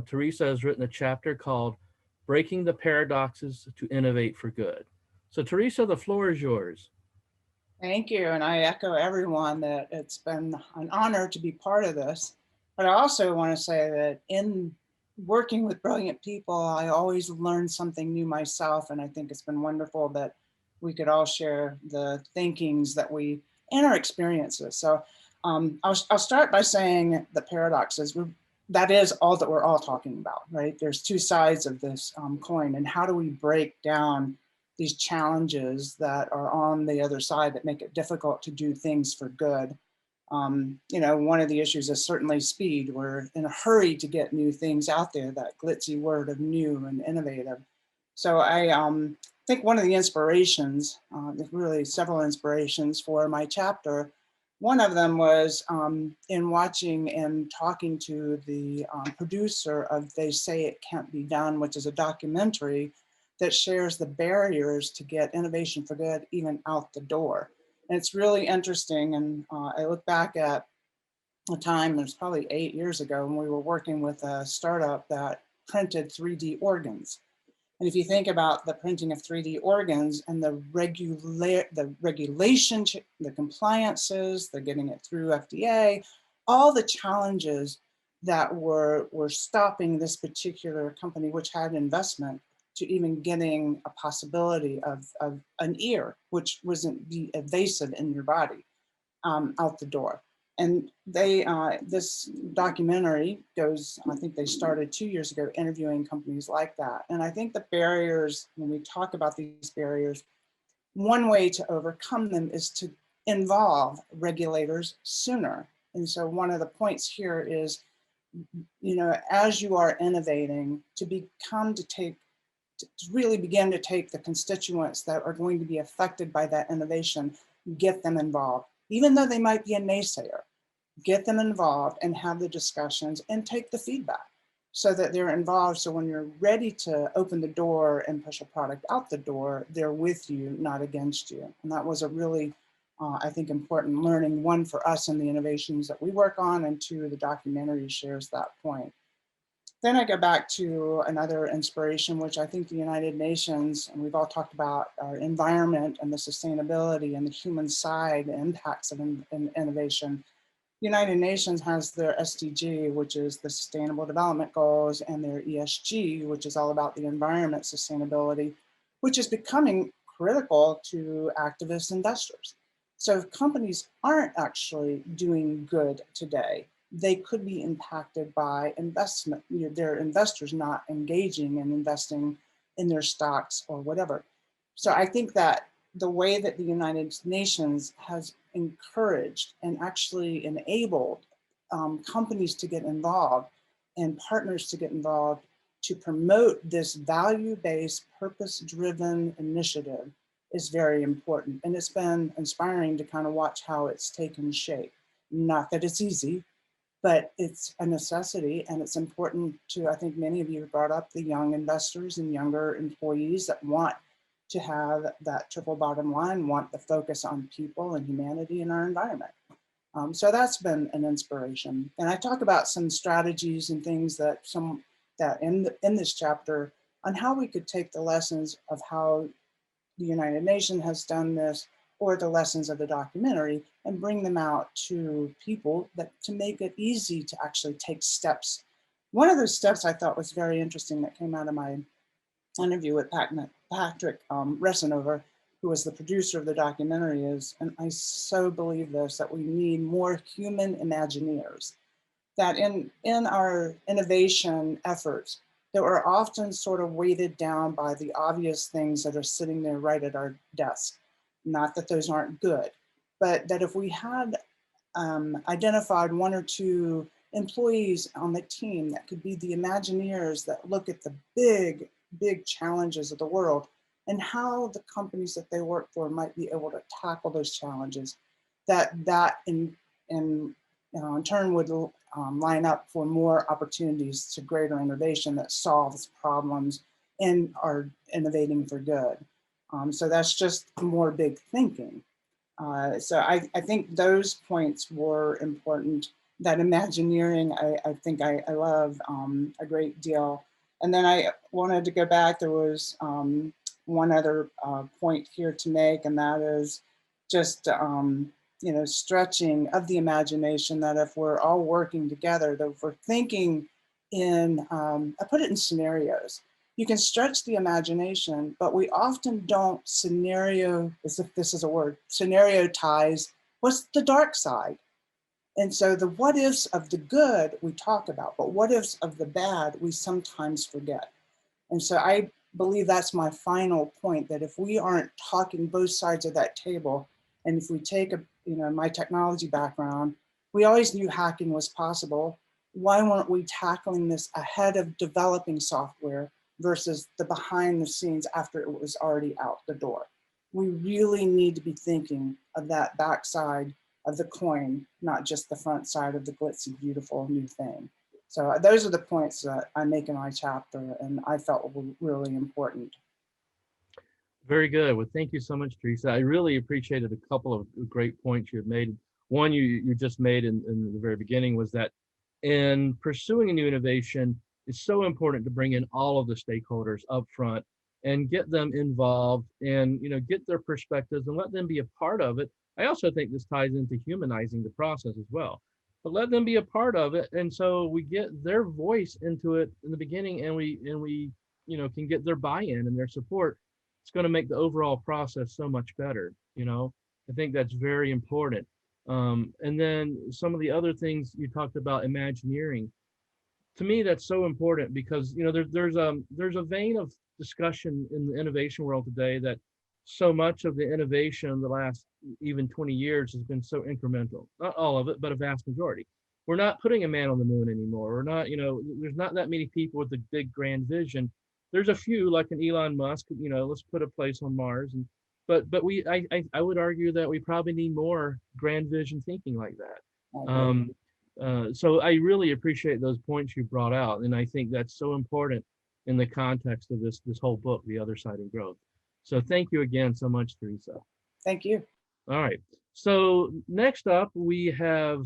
Teresa has written a chapter called Breaking the Paradoxes to Innovate for Good. So, Teresa, the floor is yours. Thank you. And I echo everyone that it's been an honor to be part of this. But I also want to say that in working with brilliant people, I always learn something new myself. And I think it's been wonderful that we could all share the thinkings that we and our experiences. So I'll start by saying the paradoxes. That is all that we're all talking about, right? There's two sides of this coin. And how do we break down these challenges that are on the other side that make it difficult to do things for good? One of the issues is certainly speed. We're in a hurry to get new things out there, that glitzy word of new and innovative. So I think one of the inspirations, there's really several inspirations for my chapter. One of them was in watching and talking to the producer of They Say It Can't Be Done, which is a documentary that shares the barriers to get innovation for good even out the door. And it's really interesting. And I look back at a time, it was probably 8 years ago, when we were working with a startup that printed 3D organs. And if you think about the printing of 3D organs and the regulation, the compliances, the getting it through FDA, all the challenges that were stopping this particular company, which had investment, to even getting a possibility of an ear, which wasn't be evasive in your body, out the door. And this documentary goes, I think they started 2 years ago interviewing companies like that. And I think the barriers, when we talk about these barriers, one way to overcome them is to involve regulators sooner. And so one of the points here is, as you are innovating, to really begin to take the constituents that are going to be affected by that innovation, get them involved, even though they might be a naysayer. Get them involved and have the discussions and take the feedback so that they're involved. So when you're ready to open the door and push a product out the door, they're with you, not against you. And that was a really, I think, important learning, one for us in the innovations that we work on, and two, the documentary shares that point. Then I go back to another inspiration, which I think the United Nations, and we've all talked about our environment and the sustainability and the human side, the impacts of innovation. United Nations has their SDG, which is the Sustainable Development Goals, and their ESG, which is all about the environment sustainability, which is becoming critical to activist investors. So if companies aren't actually doing good today, they could be impacted by investment, their investors not engaging and investing in their stocks or whatever. So I think that the way that the United Nations has encouraged and actually enabled companies to get involved and partners to get involved to promote this value-based, purpose-driven initiative is very important. And it's been inspiring to kind of watch how it's taken shape. Not that it's easy, but it's a necessity, and it's important to, I think many of you brought up the young investors and younger employees that want to have that triple bottom line, want the focus on people and humanity in our environment. So that's been an inspiration. And I talk about some strategies and things that in this chapter on how we could take the lessons of how the United Nations has done this, or the lessons of the documentary, and bring them out to people to make it easy to actually take steps. One of those steps I thought was very interesting that came out of my interview with Patrick Resinover, who was the producer of the documentary, is, and I so believe this, that we need more human Imagineers. That in our innovation efforts, that we're often sort of weighted down by the obvious things that are sitting there right at our desk. Not that those aren't good, but that if we had identified one or two employees on the team that could be the Imagineers that look at the big challenges of the world and how the companies that they work for might be able to tackle those challenges, that in turn would line up for more opportunities to greater innovation that solves problems and are innovating for good. So that's just more big thinking. So I think those points were important. that Imagineering, I think I love a great deal. And then I wanted to go back. There was one other point here to make, and that is just stretching of the imagination. That if we're all working together, that if we're thinking in, I put it in scenarios. You can stretch the imagination, but we often don't scenario, as if this is a word, scenariotize what's the dark side. And so the what ifs of the good we talk about, but what ifs of the bad we sometimes forget. And so I believe that's my final point, that if we aren't talking both sides of that table, and if we take my technology background, we always knew hacking was possible. Why weren't we tackling this ahead of developing software versus the behind the scenes after it was already out the door? We really need to be thinking of that backside of the coin, not just the front side of the glitzy, beautiful new thing. So those are the points that I make in my chapter, and I felt were really important. Very good. Well, thank you so much, Teresa. I really appreciated a couple of great points you have made. One you just made in the very beginning was that in pursuing a new innovation, it's so important to bring in all of the stakeholders up front and get them involved and get their perspectives and let them be a part of it. I also think this ties into humanizing the process as well. But let them be a part of it, and so we get their voice into it in the beginning, and we can get their buy-in and their support. It's going to make the overall process so much better. I think that's very important. And then some of the other things you talked about, Imagineering, to me that's so important because there's a vein of discussion in the innovation world today that so much of the innovation in the last even 20 years has been so incremental. Not all of it, but a vast majority. We're not putting a man on the moon anymore. We're not, there's not that many people with a big grand vision. There's a few like an Elon Musk, let's put a place on Mars. And but I would argue that we probably need more grand vision thinking like I that. agree. So I really appreciate those points you brought out, and I think that's so important in the context of this whole book, The Other Side of Growth. So thank you again so much, Teresa. Thank you. All right. So next up we have